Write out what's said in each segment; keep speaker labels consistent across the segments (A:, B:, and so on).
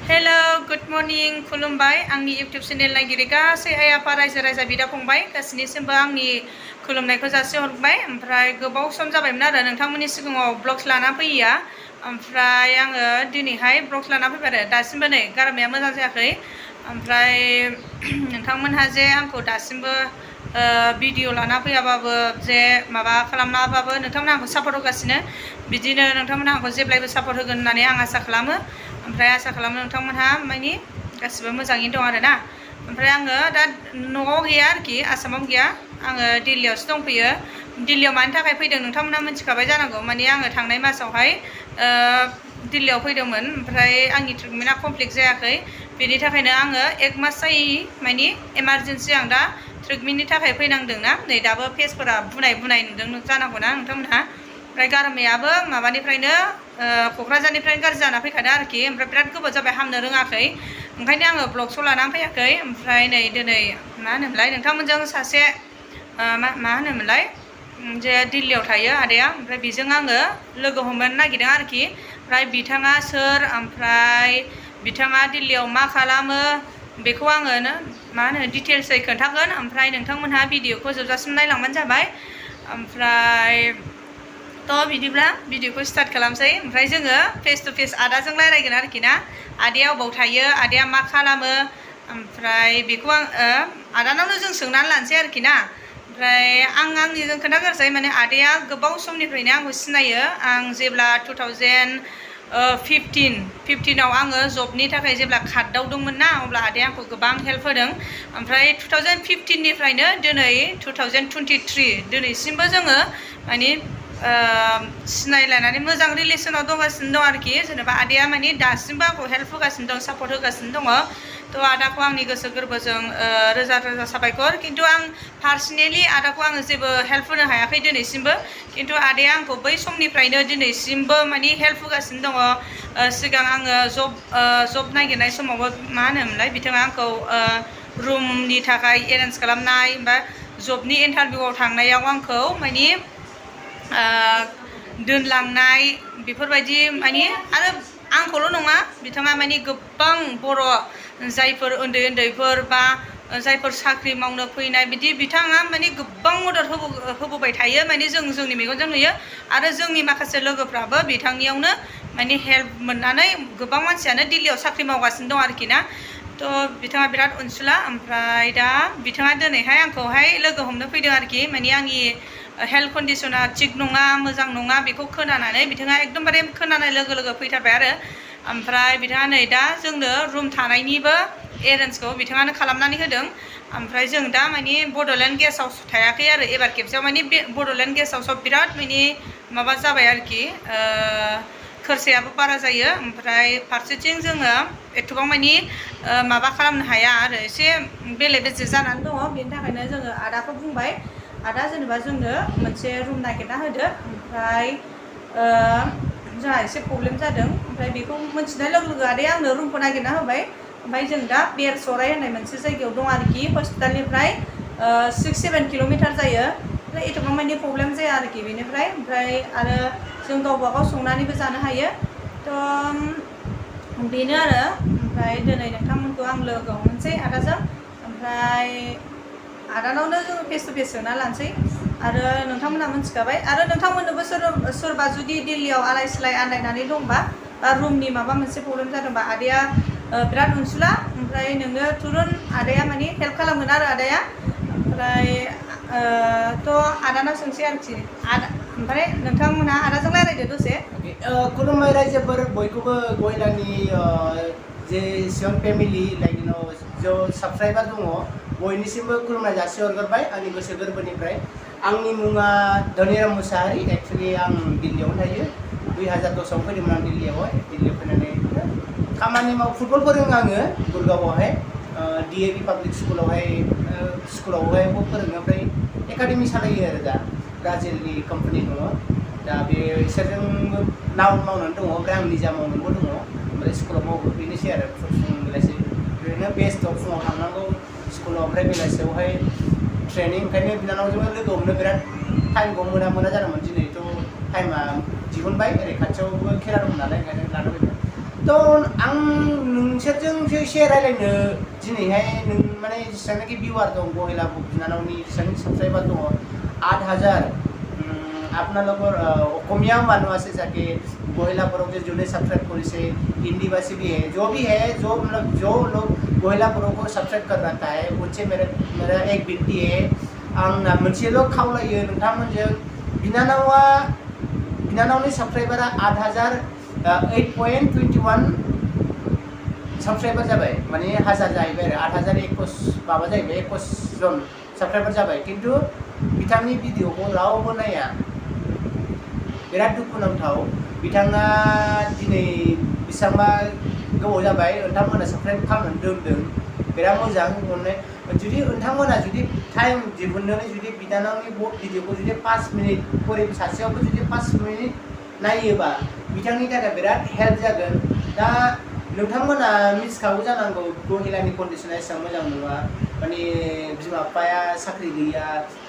A: Hello, good morning, खुलुमबाय आंनि YouTube channel नायगिरि गासै आइ आफा रायजो राजा बिदा फंबाय गासैनिसिमबो आंनि खुलुमनायखौ जासिहरबाय। ओमफ्राय गोबाव सम जाबायमोन आरो नोंथांमोननि सिगाङाव ब्लग्स लाना फैया। ओमफ्राय आङो दिनैहाय ब्लग्स लाना फैबाय आरो दासिमबो नै गारामाया मोजां जायाखै। ओमफ्राय नोंथांमोनहा जे आंखौ दासिमबो भिडिअ लाना फैयाबाबो जे माबा खालामाबाबो नोंथांमोनहा आंखौ सापर्ट होगासिनो। बिदिनो नोंथांमोनहा आंखौ जेब्लायबो सापर्ट होगोन होननानै आं आसा खालामो। ओमफ्राय आसा खालामो नोंथांमोनहा माने गासिबो मोजाङैनो दं आरोना। ओमफ्राय आङो दा न'आव गैया आरोखि आसामाव गैया, आङो दिल्लीयावसो दंफैयो। दिल्लीयाव मानि थाखाय फैदों नोंथांमोनहा मिथिखाबाय जानांगौ। माने आङो थांनाय मासावहाय दिल्लीयाव फैदोंमोन, ओमफ्राय आंनि ट्रिटमेन्टआ कमप्लिट जायाखै। बेनि थाखायनो आङो 1 मास जायै माने इमारजेन्सि आं दा ट्रिटमेन्टनि थाखाय फैनांदोंना। नै दाबो फेसफोरा बुनाय नुदों जानांगौना नोंथांमोनहा। ओमफ्राय गारामायाबो माबानिफ्रायनो क'क्राझारनिफ्रायनो गाज्रि जाना फैखादों आरोखि। ओमफ्राय बिराद गोबाव जाबाय हामनो रोङाखै, ओंखायनो आङो ब्लग्सआव लानानै फैयाखै। ओमफ्राय नै दिनै मा होनोमोनलाय नोंथांमोनजों सासे मा होनोमोनलाय जे दिल्लीयाव थायो आदाया, ओमफ्राय बेजों आङो लोगो हमनो नागिरदों आरोखि। ओमफ्राय बिथाङा सोर, ओमफ्राय बिथाङा दिल्लीयाव मा खालामो बेखौ आङो मा होनो डिटेल्सै खोन्थागोन। ओमफ्राय नोंथांमोनहा भिडिअखौ जोबजासिम नायलांबानो जाबाय। ओमफ्राय बिदिब्ला भिडिअखौ स्टार्ट खालामसै। ओमफ्राय जोङो फेस टु फेस आदाजों रायलायगोन आरोखि ना। आदाया अबाव थायो, आदाया मा खालामो, ओमफ्राय बेखौ आदानावनो जों सोंनानै लानोसै आरोखि ना। ओमफ्राय आंनिजों खोन्थाग्रोसै। माने आदाया गोबाव समनिफ्रायनो आंखौ सिनायो। आं जेब्ला 2015आव आङो जबनि थाखाय जेब्ला खारदावदोंमोन ना, अब्ला आदाया आंखौ गोबां हेल्प होदों। ओमफ्राय 2015निफ्रायनो दिनै 2023 दिनैसिमबो जोङो माने सिनायलायनानै मोजां रिलेसनाव दंगासिनो दं आरोखि। जेनेबा आदाया माने दासिमबो आंखौ हेल्प होगासिनो दं, सापर्ट होगासिनो दङ। आदाखौ आंनि गोसो गोरबोजों रोजा रोजा साबायखर। खिन्थु आं पार्सनेलि आदाखौ आङो जेबो हेल्प होनो हायाखै दिनैसिमबो। खिन्थु आदाया आंखौ बै समनिफ्रायनो दिनैसिमबो माने हेल्प होगासिनो दङ। सिगां आङो जब नागिरनाय समावबो मा होनोमोनलाय बिथाङा आंखौ रुमनि थाखाय एरेन्ज खालामनाय, बा जबनि इन्टारभिउआव थांनायाव आंखौ माने दोनलांनाय बेफोरबायदि माने। आरो आंखौल' नङा, बिथाङा माने गोबां बर' जायफोर उन्दैफोर बा जायफोर साख्रि मावनो फैनाय बिदि बिथाङा माने गोबां मदद होबोबाय थायो। माने जोंनि मेगनजों नुयो। आरो जोंनि माखासे लोगोफ्राबो बिथांनियावनो माने हेल्प मोननानै गोबां मानसियानो दिल्लीयाव साख्रि मावगासिनो दं आरोखि ना। बिथाङा बिराद अनसुला। ओमफ्राय दा बिथाङा दिनैहाय आंखौहाय लोगो हमनो फैदों आरोखि। माने आंनि हेल्थ कन्डिसना थिग नङा, मोजां नङा, बेखौ खोनानानै बिथाङा एकदमबारे खोनानाय लोगो लोगो फैथारबाय आरो। ओमफ्राय बिथाङा नै दा जोंनो रुम थानायनिबो एरेन्जखौ बिथाङानो खालामनानै होदों। ओमफ्राय जों दा माने बड'लेण्ड गेस्ट हाउस थायाखै आरो एबार खेबसेयाव। माने बे बड'लेण्ड गेस्ट हाउसआव बिराद माने माबा जाबाय आरोखि, खरसायाबो बारा जायो। ओमफ्राय फारसेथिं जोङो एथबां मानि माबा खालामनो हाया आरो, एसे बेले बेजे जानानै दङ। बेनि थाखायनो जोङो आदाखौ बुंबाय, आदा जेनेबा जोंनो मोनसे रुम नागिरना होदो। ओमफ्राय जोंहा एसे प्रब्लेम जादों। ओमफ्राय बेखौ मोनथिनाय लोगो लोगो आदाया आंनो रुमखौ नागिरना होबाय। ओमफ्राय जों दा बेरसराय होननाय मोनसे जायगायाव दं आरोखि। हस्पिटालनिफ्राय 6-7 किल'मिटार जायो। ओमफ्राय एथबां मानि प्रब्लेम जाया आरोखि बेनिफ्राय। ओमफ्राय आरो जों गावबा गाव संनानैबो जानो हायो। बेनो आरो। ओमफ्राय दिनै नोंथांमोनखौ आं लोगो हमनोसै आदाजों। ओमफ्राय आदानावनो जोङो फेस टु फेस सोंना लानोसै। आरो नोंथांमोनहा मिथिखाबाय। आरो नोंथांमोननोबो सोरबा जुदि दिल्लीयाव आलाय सिलाय आन्दायनानै दंबा, बा रुमनि माबा मोनसे प्रब्लेम जादोंबा, आदाया बिराद अनसुला। ओमफ्राय नोंनो तुरुन आदाया माने हेल्प खालामगोन आरो आदाया। ओमफ्राय आदानाव सोंसै आरोखि। ओमफ्राय नोंथांमोनहा आदाजों रायज्लायदो दसे।
B: खुलुमबाय रायजोफोर बयखौबो, गयलानि जेसेबां फेमिलि जो साबसक्राइबार दङ बयनिसिमबो खुलुमनाय जासिहरग्रोबाय आंनि गोसो गोरबोनिफ्राय। आंनि मुङा धनिराम मुसाहारि। एक्सुवेलि आं दिल्लीयावनो थायो। 2010आव फैदोंमोन आं दिल्लीयावहाय। दिल्लीयाव फैनानै खामानि फुटबल फोरोङो आङो गुरगावआवहाय, DAV पाब्लिक स्कुलावहाय फोरोङो। ओमफ्राय एकाडेमि सालायो आरो दा ब्राजिलनि कम्पानि दङ। दा बिसोरजों मावनानै दङ। ओमफ्राय आं निजा मावनोबो दङ। ओमफ्राय स्कुलाव मावो। बेनोसै आरो फुं बेलासि ओरैनो बेस्थ'। फुङाव थांनांगौ स्कुलाव, ओमफ्राय बेलासियावहाय ट्रेनिं। ओंखायनो बिनानावजों लोगो हमनो बिराद टाइमखौ मोना जादोंमोन। दिनैथ' टाइमा दिहुनबाय। ओरै खाथियावबो खेला दंमोन नालाय, ओंखायनो लाना फैबाय। आं फंसे एसे रायलायनो दिनैहाय नों माने जेसेबांनाखि भिउआर दं गहेला बिनानावनि जेसेबां साबस्क्राइबार दङ 8000 আপনার লগর অসমীয়া মানুষ আছে যাকে गोहिला पर्व के जुड़े सब्सक्राइब करिसे हिंदी भाषी भी है जो मतलब जो लोग गोहिला पर्व को सब्सक्राइब कर रखा है उनसे मेरा एक विनती है आं मोनसेल' खावलायो नोंथांमोनजों बिनानावनि साबस्क्राइबारा 8,21 साबस्क्राइबार जाबाय माने 1000 जाहैबाय आरो 8021 माबा जाहैबाय 21 जन साबस्क्राइबार जाबाय किन्तु बिथांनि भिडिअखौ रावबो नाया बिराद दुखुनांथाव बिथाङा दिनै बेसेबांबा गोबाव जाबाय नोंथांमोना साबस्क्राइब खालामनानै दोनदों बिराद मोजां अननाय जुदि नोंथांमोना जुदि टाइम दिहुननानै जुदि बिनानावनि भिडिअखौ जुदि 5 मिनिट गरिब सासेयावबो जुदि 5 मिनिट नायोबा बिथांनि थाखाय बिराद हेल्प जागोन दा नोंथांमोना मिथिखागौ जानांगौ गहेलानि कन्डिशना एसेबां मोजां नङा माने बिमा बिफाया साख्रि गैया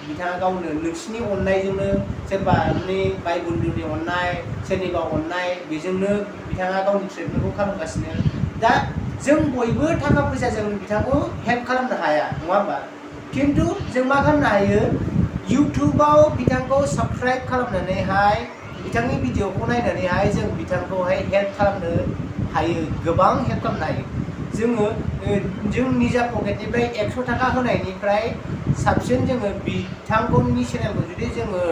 B: बिथाङा गावनो नोंसिनि अननायजोंनो सोरबा माने बाय बन्धुनि अननाय सोरनिबा अननाय बेजोंनो बिथाङा गावनि ट्रिटमेन्टखौ खालामगासिनो दा जों बयबो थाखा फैसाजों बिथांखौ हेल्प खालामनो हाया नङा होमबा किन्तु जों मा खालामनो हायो इउटुबाव बिथांखौ साबस्क्राइब खालामनानैहाय बिथांनि भिडिअखौ नायनानैहाय जों बिथांखौहाय हेल्प खालामनो हायो गोबां हेल्प खालामनो हायो जों निजा पकेटनिफ्राय 100 थाखा होनायनिफ्राय साबसिन जोङो बिथांनि चेनेलखौ जुदि जोङो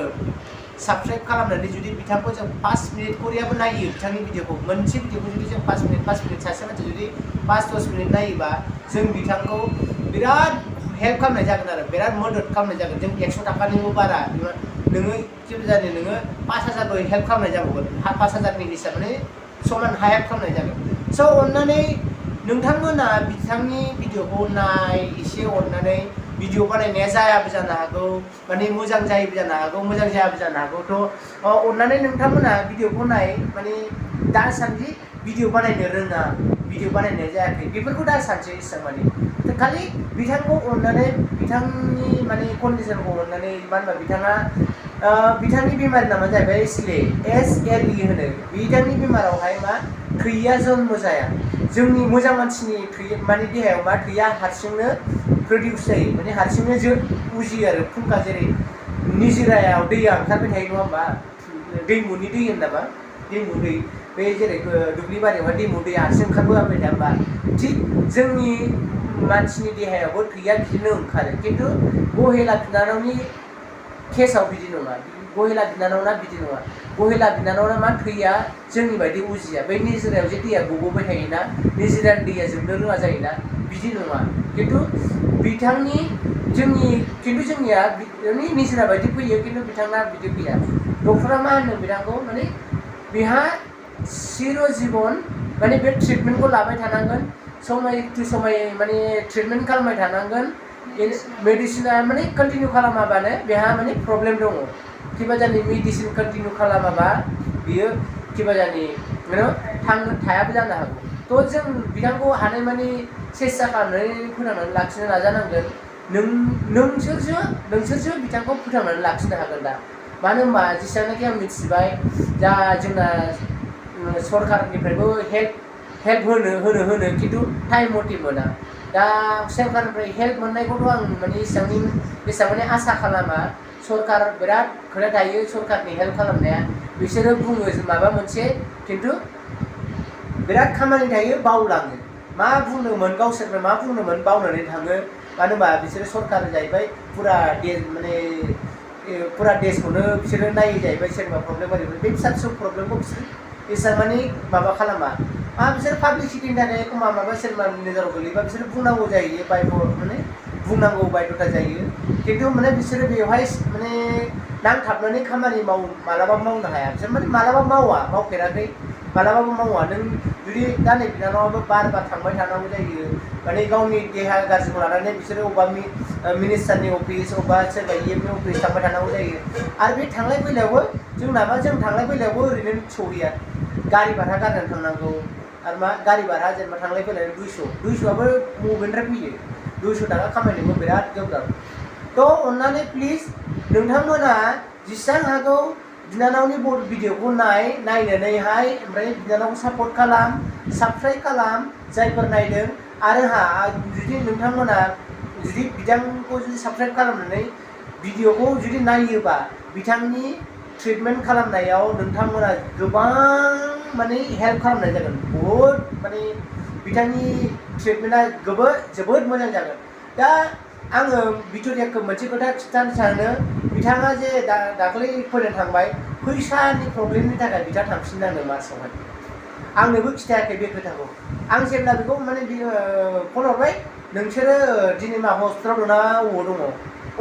B: साबस्क्राइब खालामनानै जुदि बिथांखौ जों 5 मिनिट करियाबो नायो बिथांनि भिडिअखौ मोनसे भिडिअखौ जुदि जों 5 मिनिट सासे मानसि जुदि 5-10 मिनिट नायोबा जों बिथांखौ बिराद हेल्प खालामनाय जागोन आरो बिराद मदद खालामनाय जागोन जों 100 थाखानिबो बारा नोङो जेबो जानो नोङो 5000बो हेल्प खालामनाय जाबावगोन 5000नि हिसाब माने समान हेल्प खालामनाय जागोन स' अननानै नोंथांमोना बिथांनि भिडिअखौ नाय एसे अननानै भिडिअ बानायनाया जायाबो जानो हागौ माने मोजां जायोबो जानो हागौ मोजां जायाबो जानो हागौ थ' अननानै नोंथांमोना भिडिअखौ नाय माने दा सानदि भिडिअ बानायनो रोङा भिडिअ बानायनाय जायाखै बेफोरखौ दा सानसै इसेबां माने खालि बिथांखौ अननानै बिथांनि माने कन्डिशनखौ अननानै मानो होनबा बिथाङा बिथांनि बेमारनि नामा जाहैबाय SLE होनो बिथांनि बेमारावहाय मा थैया जन्म जाया जोंनि मोजां मानसिनि थै माने देहायाव मा थैया हारसिंनो प्रडिउस जायो माने हारसिंनो उजियो आरो फुंखा जेरै निजिरायाव दैया ओंखारबाय थायो नङा होमबा दैमुनि दै होननामा दैमु दै बे जेरै दुब्लि बारियावहाय दैमु दै हारसिं ओंखारबोबाय थाया होमबा थिग जोंनि मानसिनि देहायावबो थैया बिदिनो ओंखारो किन्तु गहेला बिनानावनि केसाव बिदि नङा गहेला बिनानावना बिदि नङा गहेला बिनानावना मा थैया जोंनि बायदि उजिया बै निजिरायाव जे दैया गबोबाय थायोना निजिरानि दैया जोबनो रोङा जायोना बिदि नङा किन्तु जोंनिया निजिरा बायदि फैयो किन्तु बिथांना बिदि फैया डक्टरा मा होनो बिथांखौ माने बेहा चिर जीवन माने बे ट्रिटमेन्टखौ लाबाय थानांगोन समय टु समय माने ट्रिटमेन्ट खालामबाय थानांगोन मेडिसिना माने कन्टिनिउ खालामाबानो बेहा माने प्रब्लेम दङ किबा जानि मेडिसिन कन्टिनिउ खालामाबा बियो किबा जानि थांनो थायाबो जानो हागौ थ' जों बिथांखौ हानायमानि सेस्ता खालामनानै फोथांनानै लाखिनो नाजानांगोन नोंसोरसो बिथांखौ फोथांनानै लाखिनो हागोन दा मानो होनबा जेसेबांनाखि आं मिथिबाय दा जोंना सरकारनिफ्रायबो हेल्प होनो किन्तु टाइम मथे मोना दा सरकारनिफ्राय हेल्प मोननायखौथ' आं माने एसेबां माने आसा खालामा सरकार बिराद खोथा थायो सरकारनि हेल्प खालामनाया बिसोरो बुङो माबा मोनसे किन्तु बिराद खामानि थायो बावलाङो मा बुंदोंमोन गावसोरनो मा बुंदोंमोन बावनानै थाङो मानो होनबा बिसोरो सरकार जाहैबाय फुरा देशखौनो बिसोरो नायो जाहैबाय सोरबा प्रब्लेम ओरैबायदि बे फिसा फिसौ प्रब्लेमखौ बिसोर एसेबां माने माबा खालामा बिसोर पाब्लिसिटिनि थाखाय एखम्बा माबा सोरबा नोजोराव गोलैबा बिसोर बुंनांगौ जायो माने बुंनांगौ बायध'था जायो किन्तु माने बिसोरो बेवहाय माने नांथाबनानै खामानि मालाबा मावनो हाया बिसोर माने मालाबा मावफेराखै मालाबाबो मावा नों जुदि दा नै बिनानावाबो बार थांबाय थानांगौ जायो माने गावनि देहा गाज्रिखौ लानानै बिसोरो अबेबा मिनिस्टारनि अफिस अबेबा सोरबा EMनि अफिस थांबाय थानांगौ जायो आरो बे थांलाय फैलायावबो जों थांलाय फैलायावबो ओरैनो सहैया गारि भारा गारनानै थांनांगौ आरो मा गारि भारा जेनेबा थांलाय फैलाय 200आबो बबेनिफ्राय फैयो 200 थाखा खामायनोबो बिराद गोब्राब थ' अननानै प्लिज नोंथांमोना जेसेबां हागौ बिनानावनि भिडिअखौ नायनानैहाय ओमफ्राय बिनानावखौ सापर्ट खालाम साबस्क्राइब खालाम जायफोर नायदों आरो जुदि नोंथांमोना जुदि बिथांखौ जुदि साबस्क्राइब खालामनानै भिडिअखौ जुदि नायोबा बिथांनि ट्रिटमेन्ट खालामनायाव नोंथांमोना गोबां माने हेल्प खालामनाय जागोन बहुद माने बिथांनि ट्रिटमेन्टआ जोबोद मोजां जागोन दा आङो भिक्ट'रियाखौ मोनसे खोथा खिन्थानो सानो बिथाङा जे दाख्लै फैनो थांबाय फैसानि प्रब्लेमनि थाखाय बिथाङा थांफिननांदों मार्चआवहाय आंनोबो खिथायाखै बे खोथाखौ आं जेब्ला बेखौ माने फन हरबाय नोंसोरो दिनै मा हस्पिटालाव दं ना अबाव दङ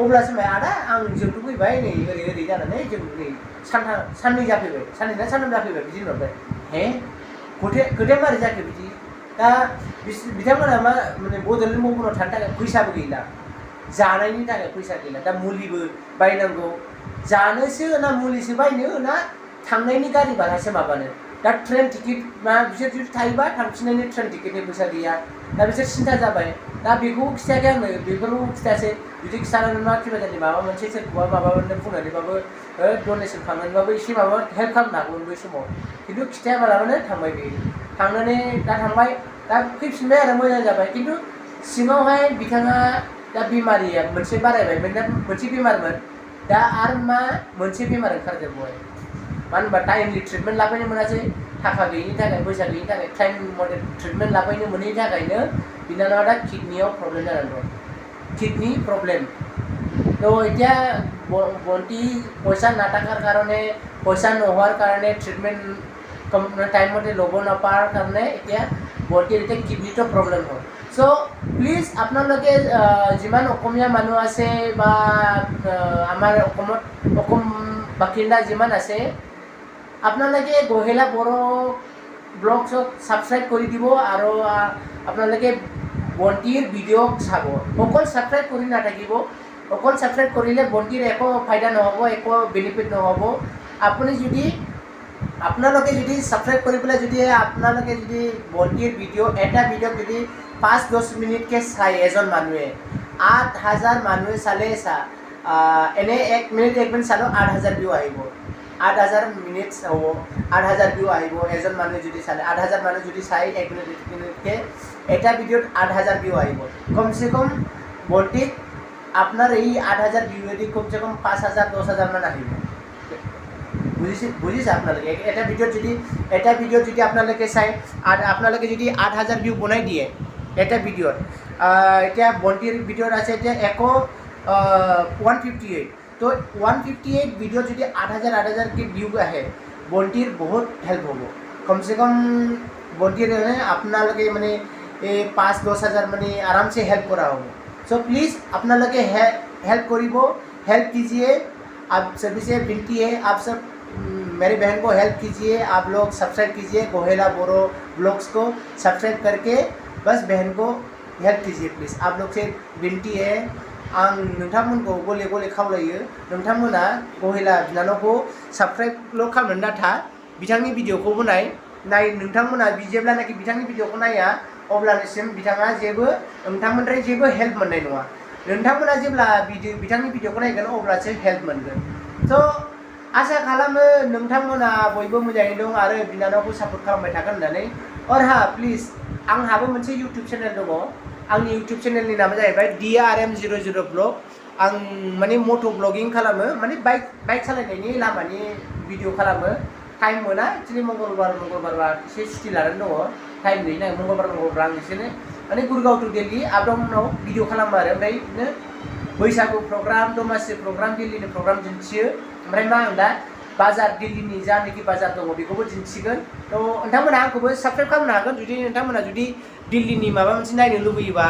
B: अब्लासो आदा जोंथ' फैबाय नै ओरै जानानै जों नै साननै जाफैबाय साननै ना सानथाम जाफैबाय बिदि होनहरबाय हे खोथाया मारै जाखो बिदि दा बिथांमोना मा माने बड'लेण्ड भबनाव थानो थाखाय फैसाबो गैला जानायनि थाखाय फैसा गैला दा मुलिबो बायनांगौ जानोसो ना मुलिसो बायनो ना थांनायनि गारि भारासो माबानो दा ट्रेन टिकेट बिसोर जुदि थायोबा थांफिननायनि ट्रेन टिकेटनि फैसा गैया दा बिसोर सिन्था जाबाय दा बेखौ खिथायाखै आंनो बेफोरखौ खिथायासै जुदि खिथानानै मा खिबाजानि माबा मोनसे सोरखौबा माबानो बुंनानैबाबो डनेसन खालामनानैबाबो एसे माबा हेल्प खालामनो हागौमोन बै समाव खिन्थु खिथायाबालाबानो थांबाय बे थांनानै दा थांबाय दा फैफिनबाय आरो मोजां जाबाय खिन्थु सिङावहाय बिथाङा दा बेमारिया मोनसे बारायबायमोन दा मोनसे बेमारमोन दा आरो मा मोनसे बेमार ओंखारजोबबाय मानो होनबा टाइमलि ट्रिटमेन्ट लाफैनो मोनासै थाखा गैयिनि थाखाय फैसा गैयिनि थाखाय टाइम मथे ट्रिटमेन्ट लाफैनो मोनैनि थाखायनो बिनानावा दा किडनीयाव प्रब्लेम जानानै दं किडनी प्रब्लेम তো এতিয়া বন্টি পইচা নাথাকাৰ কাৰণে পইচা নোহোৱাৰ কাৰণে ট্ৰিটমেণ্ট টাইম মতে ল'ব নাপাৰ কাৰণে এতিয়া বন্টিৰ এতিয়া কিডনিটো প্ৰব্লেম হয় চ' প্লিজ আপোনালোকে যিমান অসমীয়া মানুহ আছে বা আমাৰ অসম বাসিন্দা যিমান আছে আপোনালোকে গহেলা বড়ো ব্লগছক ছাবস্ক্ৰাইব কৰি দিব আৰু আপোনালোকে বন্টিৰ ভিডিঅ' চাব অকল ছাবস্ক্ৰাইব কৰি নাথাকিব অকল ছাবস্ক্ৰাইব কৰিলে বন্টিৰ একো ফাইদা নহ'ব একো বেনিফিট নহ'ব আপোনালোকে যদি ছাবস্ক্ৰাইব কৰি পেলাই যদি আপোনালোকে যদি বন্টিৰ এটা ভিডিঅ' যদি 5-10 মিনিটকৈ চায় এজন মানুহে 8,000 মানুহে চালে এনে 1 মিনিট চালেও 8,000 ভিউ আহিব 8,000 মিনিট হ'ব 8,000 ভিউ আহিব এজন মানুহে যদি চালে 8,000 মানুহে যদি চাই 1 মিনিটকৈ এটা ভিডিঅ'ত 8,000 ভিউ আহিব কমচে কম বন্টিক আপনার এই 8,000 ভিউয়েদি কমসে কম 5,000-10,000 মান আহিব বুঝিছে আপনালোকে এটা ভিডিঅ' যদি আপোনালোকে চাই আর আপোনালোকে যদি 8,000 ভিউ বনাই দিয়ে এটা ভিডিঅ'ত এতিয়া বন্টিৰ ভিডিঅ'ত আছে এতিয়া 158 তো 158 ভিডিঅ' যদি 8,000 কে ভিউ আহে বন্টিৰ বহুত হেল্প হ'ব কমসে কম বন্টিৰ আপোনালোকে মানে এই 5-10,000 মানে আরামসে হেল্প করা হ'ব सो प्लीज़ अपना लगे हेल्प करिबो हेल्प कीजिए आप सभी से विनती है आप सब मेरी बहन को हेल्प कीजिए आप लोग सब्सक्राइब कीजिए गोहेला बोरो ब्लॉग्स को सब्सक्राइब करके बस बहन को हेल्प कीजिए प्लीज़ आप लोग से विनती है आं नोंथांमोनखौ गले गले खावलायो नोंथांमोना गोहेला बिनानावखौ सब्सक्राइबल' खालामनानै दाथा बिथांनि भिडिअखौबो नाय नोंथांमोना जेब्लानाखि बिथांनि भिडिअखौ नाया अब्लानिसिम बिथाङा नोंथांमोननिफ्राय जेबो हेल्प मोननाय नङा नोंथांमोना जेब्ला बिथांनि भिडिअखौ नायगोन अब्लासो हेल्प मोनगोन थ' आसा खालामो नोंथांमोना बयबो मोजाङै दं आरो बिनानावखौ सापर्ट खालामबाय थागोन होननानै प्लिज आंहाबो मोनसे इउटुब चेनेल दङ आंनि इउटुब चेनेलनि नामा जाहैबाय DRM00 ब्लग आं माने मट' ब्लगिं खालामो माने बाइक सालायनायनि लामानि भिडिअ खालामो टाइम मोना एक्चुअलि मंगलबार एसे सुटि लानानै दङ टाइम गैया मंगलबार आं एसेनो माने गुरगाव टु दिल्ली आप डाउनाव भिडिअ खालामो आरो ओमफ्राय बिदिनो बैसागु प्रग्राम दमासि प्रग्राम दिल्लीनि प्रग्राम दिन्थियो ओमफ्राय मा आं दा बाजार दिल्लीनि जानाखि बाजार दङ बेखौबो दिन्थिगोन थ' नोंथांमोना आंखौबो साबस्क्राइब खालामनो हागोन जुदि नोंथांमोना जुदि दिल्लीनि माबा मोनसे नायनो लुबैयोबा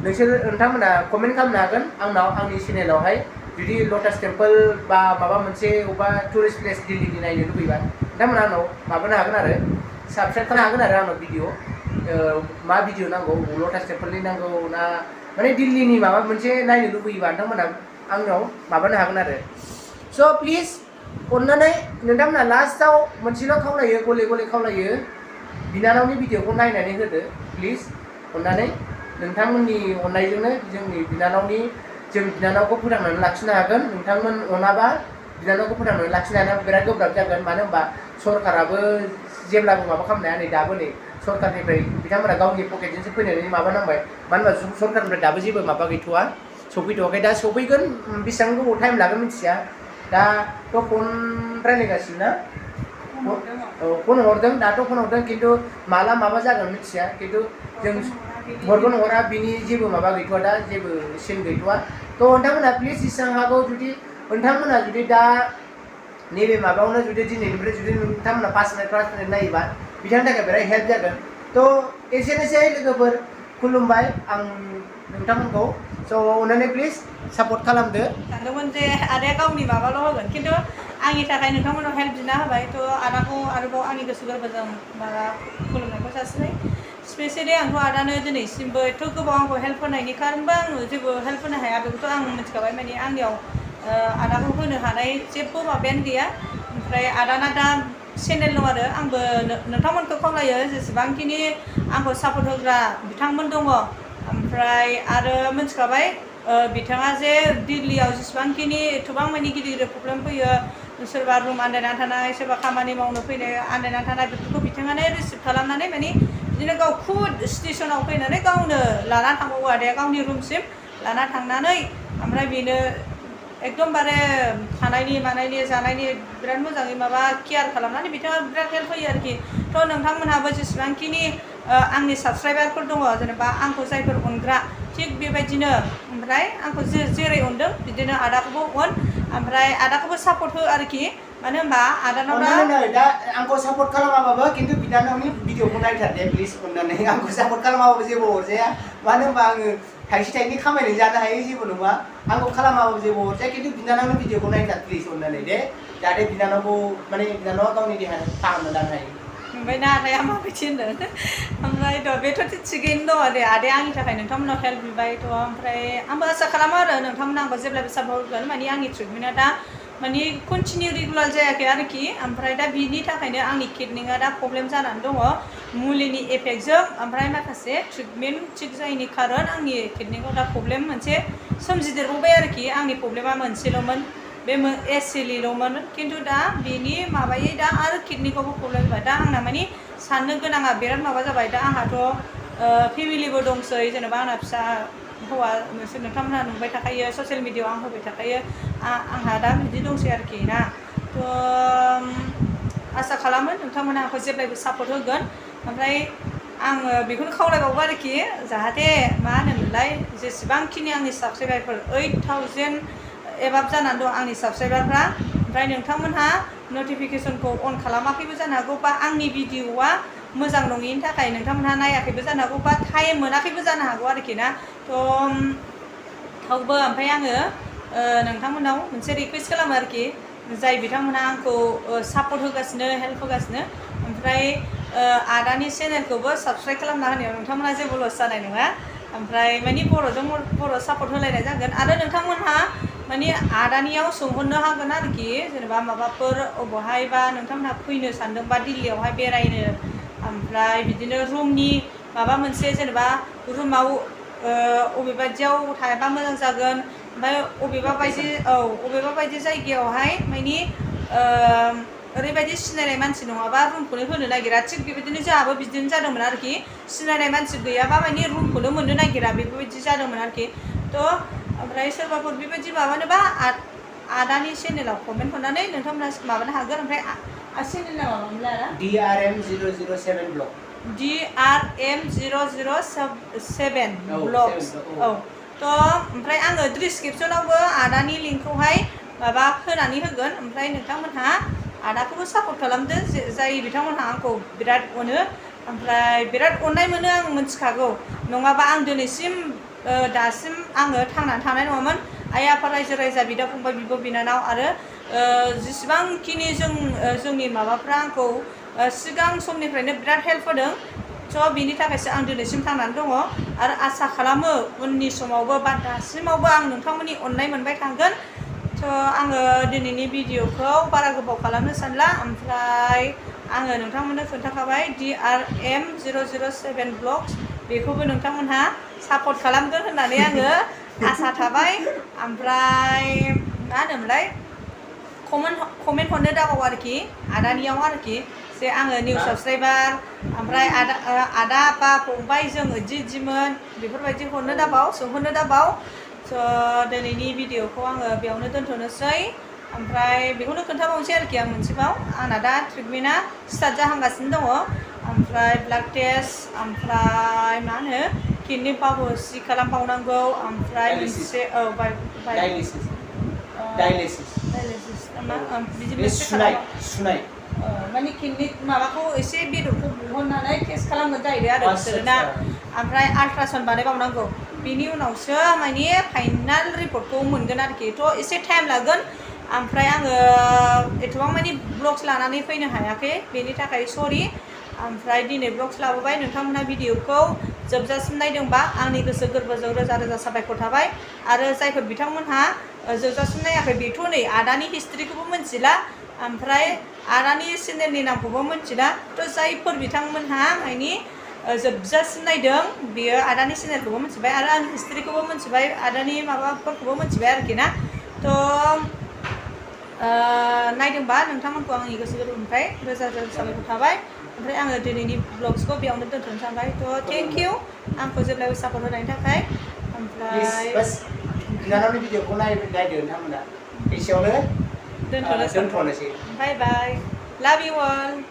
B: नोंथांमोना कमेन्ट खालामनो हागोन आंनाव आंनि चेनेलावहाय जुदि लटास टेम्पोल बा माबा मोनसे अबेबा टुरिस्ट प्लेस दिल्लीनि नायनो लुबैबा नोंथांमोना आंनाव माबानो हागोन आरो साबस्क्राइब खालामनो हागोन आरो आंनाव भिडिअ मा भिडिअ नांगौ लटास टेम्पोलनि नांगौ ना माने दिल्लीनि माबा मोनसे नायनो लुबैयोबा नोंथांमोना आंनाव माबानो हागोन आरो स' प्लिज अन्नानै नोंथांमोना लास्टआव मोनसेल' खावलायो गले गले खावलायो बिनानावनि भिडिअखौ नायनानै होदो प्लिज अन्नानै नोंथांमोननि अननायजोंनो जों बिनानावखौ फोथांनानै लाखिनो हागोन नोंथांमोन अनाबा बिनानावखौ फोथांनानै लाखिनो हानाया बिराद गोब्राब जागोन मानो होनबा सरकाराबो जेब्लाबो माबा खालामनो हाया नै दाबो नै सरकारनिफ्राय बिथांमोना गावनि पकेटजोंसो फैनानै माबानांबाय मानो होनबा सरकारनिफ्राय दाबो जेबो माबा गैथ'वा सफैथ'वाखै दा सफैगोन बेसेबां गोबाव टाइम लागोन मिथिया दाथ' फन रायलायगासिनो ना फन हरदों दाथ' फन हरदों खिन्थु माला माबा जागोन मिथिया खिन्थु जों हरगोन हरा बिनि जेबो माबा गैथ'वा दा जेबो सिन गैथ'वा थ' नोंथांमोना प्लिज जेसेबां हागौ जुदि नोंथांमोना जुदि दा नैबे माबायावनो जुदि दिनैनिफ्राय जुदि नोंथांमोना 5 मिनिट नायोबा बिथांनि थाखाय बिराद हेल्प जागोन थ' एसेनोसै लोगोफोर खुलुमबाय आं नोंथांमोनखौ स' अननानै प्लिज सापर्ट खालामदो
A: सानदोंमोन जे आदाया गावनि माबाल' होगोन खिन्थु आंनि थाखाय नोंथांमोनाव हेल्प बिना होबाय थ' आदाखौ आरोबाव आंनि गोसो गोरबोजों माबा खुलुमनायखौ जासिबाय स्पेसियेलि आंथ' आदानो दिनैसिमबो एथ' गोबाव आंखौ हेल्प होनायनि खारनबो आङो जेबो हेल्प होनो हाया बेखौथ' आं मिथिखाबाय माने आंनियाव आदाखौ होनो हानाय जेबो माबायानो गैया ओमफ्राय आदाना दा चेनेल दं आरो आंबो नोंथांमोनखौ खावलायो जेसेबांखिनि आंखौ सापर्ट होग्रा बिथांमोन दङ ओमफ्राय आरो मिथिखाबाय बिथाङा जे दिल्लीयाव जेसेबांखिनि एथबां मानि गिदिर गिदिर प्रब्लेम फैयो सोरबा रुम आन्दायनानै थानाय सोरबा खामानि मावनो फैनाय आन्दायनानै थानाय बेफोरखौ बिथाङानो रिसिभ खालामनानै माने बिदिनो गाव खुद स्टेसनाव फैनानै गावनो लाना थांबावो आदाया गावनि रुमसिम लाना थांनानै ओमफ्राय बेनो एकदमबारे थानायनि मानायनि जानायनि बिराद मोजाङै माबा केयार खालामनानै बिथाङा बिराद हेल्प होयो आरोखि थ' नोंथांमोनहाबो जेसेबांखिनि आंनि साबसक्राइबारफोर दङ जेनेबा आंखौ जायफोर अनग्रा थिग बेबायदिनो ओमफ्राय आंखौ जेरै अनदों बिदिनो आदाखौबो अन ओमफ्राय आदाखौबो सापर्ट हो आरोखि मानो होनबा आदानाव
B: दा आंखौ सापर्ट खालामाबाबो खिन्थु बिनानावनि भिडिअखौ नायथार दे प्लिज अननानै आंखौ सापर्ट खालामाबाबो जेबो अरजाया मानो होनबा आङो थाइसे थाइनै खामायनानै जानो हायो जेबो नङा आंखौ खालामाबाबो जेबो अरजाया खिन्थु बिनानावनि भिडिअखौ नायथार प्लिज अननानै दे जाहाथे बिनानावखौ माने बिनानावा गावनि देहाखौ फाहामनो लानो हायो
A: ओमफ्राय ना आदाया माबायदि होनदों ओमफ्राय बेथ' थिगैनो दङ दे आदाया आंनि थाखाय नोंथांमोनाव हेल्प बिबायथ' ओमफ्राय आंबो आसा खालामो आरो नोंथांमोना आंबो जेब्लाबो सापर्ट होगोन माने आंनि ट्रिटमेन्टआ दा माने कन्टिनिउ रेगुलार जायाखै आरोखि ओमफ्राय दा बिनि थाखायनो आंनि किडनिआ दा प्रब्लेम जानानै दङ मुलिनि एफेक्टजों ओमफ्राय माखासे ट्रिटमेन्ट थिग जायैनि खारन आंनि किडनिआव दा प्रब्लेम मोनसे सोमजिदेरबावबाय आरोखि आंनि प्रब्लेमा मोनसेल'मोन बे एसिलिल'मोन खिन्थु दा बेनि माबायै दा आरो किडनिखौबो प्रब्लेम जाबाय दा आंना माने साननो गोनाङा बिराद माबा जाबाय दा आंहाथ' फेमिलिबो दंसै जेनेबा आंना फिसा हौवा नोंथांमोनहा नुबाय थाखायो ससियेल मिडियाआव आं होबाय थाखायो आंहा दा बिदि दंसै आरोखि ना थ' आसा खालामो नोंथांमोना आंखौ जेब्लायबो सापर्ट होगोन ओमफ्राय आङो बेखौनो खावलायबावो आरोखि जाहाथे मा होनोमोनलाय जेसेबांखिनि आंनि साबसक्राइबारफोर 8000 एबाब जानानै दं आंनि साबसक्राइबारफ्रा ओमफ्राय नोंथांमोनहा नटिफिकेसनखौ अन खालामाखैबो जानो हागौ बा आंनि भिडिअआ मोजां नङिनि थाखाय नोंथांमोनहा नायाखैबो जानो हागौ बा टाइम मोनाखैबो जानो हागौ आरोखि ना थ' थेवबो ओमफ्राय आङो नोंथांमोनाव मोनसे रिकुवेस्ट खालामो आरोखि जाय बिथांमोनहा आंखौ सापर्ट होगासिनो हेल्प होगासिनो ओमफ्राय आदानि चेनेलखौबो साबसक्राइब खालामना होनायाव नोंथांमोनहा जेबो लस जानाय नङा ओमफ्राय माने बर'जों बर' सापर्ट होलायनाय जागोन आरो नोंथांमोनहा माने आदानियाव सोंहरनो हागोन आरोखि जेनेबा माबाफोर अबहाय बा नोंथांमोनहा फैनो सानदोंबा दिल्लीयावहाय बेरायनो ओमफ्राय बिदिनो रुमनि माबा मोनसे जेनेबा रुमाव अबेबायदियाव थायाबा मोजां जागोन ओमफ्राय अबेबा बायदि जायगायावहाय माने ओरैबायदि सिनायनाय मानसि नङाबा रुमखौनो होनो नागिरा थिग बेबायदिनो जोंहाबो बिदिनो जादोंमोन आरोखि सिनायनाय मानसि गैयाबा माने रुमखौनो मोननो नागिरा बेफोरबायदि जादोंमोन आरोखि थ' ओमफ्राय सोरबाफोर बेबायदि माबानोबा आदानि चेनेलाव कमेन्ट हरनानै नोंथांमोना माबानो हागोन ओमफ्राय चेनेला माबामोनलाय आदा
B: DRM007 ब्लग
A: DRM007 ब्लग्स औ थ' ओमफ्राय आङो डिसक्रिपसनावबो आदानि लिंकखौहाय माबा होनानै होगोन ओमफ्राय नोंथांमोनहा आदाखौबो सापर्ट खालामदो जाय बिथांमोनहा आंखौ बिराद अनो ओमफ्राय बिराद अननाय मोनो आं मिथिखागौ नङाबा आं दिनैसिम दासिम आङो थांनानै थानाय नङामोन आइ आफा रायजो राजा बिदा फंबाय बिब' बिनानाव आरो जेसेबांखिनि जोंनि माबाफ्रा आंखौ सिगां समनिफ्रायनो बिराद हेल्प होदों स' बिनि थाखायसो आं दिनैसिम थांनानै दङ आरो आसा खालामो उननि समावबो बा दासिमावबो आं नोंथांमोननि अननाय मोनबाय थागोन स' आङो दिनैनि भिडिअखौ बारा गोबाव खालामनो सानला ओमफ्राय आङो नोंथांमोननो खोन्थाखाबाय DRM007 ब्लग्स बेखौबो नोंथांमोनहा सापर्ट खालामगोन होननानै आङो आसा थाबाय ओमफ्राय मा होनोमोनलाय कमेन्ट हरनो दाबाव आरोखि आदानियाव आरोखि जे आङो निउ साबसक्राइबार ओमफ्राय आदा आफा फंबाय जोङो जिमोन बेफोरबायदि हरनो दाबाव सोंहरनो दाबाव स' दिनैनि भिडिअखौ आङो बेयावनो दोनथ'नोसै ओमफ्राय बेखौनो खोन्थाबावनोसै आरोखि आं मोनसेबाव आंना दा ट्रिटमेन्टआ स्टार्ट जाहांगासिनो दङ ओमफ्राय ब्लाड टेस्ट ओमफ्राय मा होनो किडनि बाय'प्सि खालामबावनांगौ ओमफ्राय मोनसे
B: डायलिसिस
A: नामा बिदि
B: बे
A: मोनसे
B: सुनाय
A: माने किडनि माबाखौ एसे बेदरखौ बहननानै टेस्ट खालामगोन जाहैबाय आरो बिसोरो ना ओमफ्राय आल्ट्रासाउन्ड बानायबावनांगौ बिनि उनावसो माने फाइनाल रिपर्टखौ मोनगोन आरोखि थ' एसे टाइम लागोन ओमफ्राय आङो एथबां माने ब्लग्स लानानै फैनो हायाखै बेनि थाखाय सरि ओमफ्राय दिनै ब्लग्स लाबोबाय नोंथांमोनहा भिडिअखौ जोबजासिम नायदोंबा आंनि गोसो गोरबोजों रोजा रोजा साबायखर थाबाय आरो जायफोर बिथांमोनहा जोबजासिम नायाखै बेथ' नै आदानि हिस्ट्रिखौबो मिथिला ओमफ्राय आदानि चेनेलनि नामखौबो मिथिला थ' जायफोर बिथांमोनहा माने जोबजासिम नायदों बियो आदानि चेनेलखौबो मिथिबाय आरो आंनि हिस्ट्रिखौबो मिथिबाय आदानि माबाफोरखौबो मिथिबाय आरोखि ना थ' नायदोंबा नोंथांमोनखौ आंनि गोसो गोरबोनिफ्राय रोजा रोजा साबायखर थाबाय ओमफ्राय आङो दिनैनि ब्लग्सखौ बेयावनो दोनथ'नो सानबाय थ' थेंक इउ आंखौ जेब्लायबो सापर्ट होनायनि थाखाय ओमफ्राय
B: बिनानावनि भिडिअखौ नायदो नोंथांमोना एसेयावनो दोनथ'नोसै
A: बाय बाय लाभ इउ अल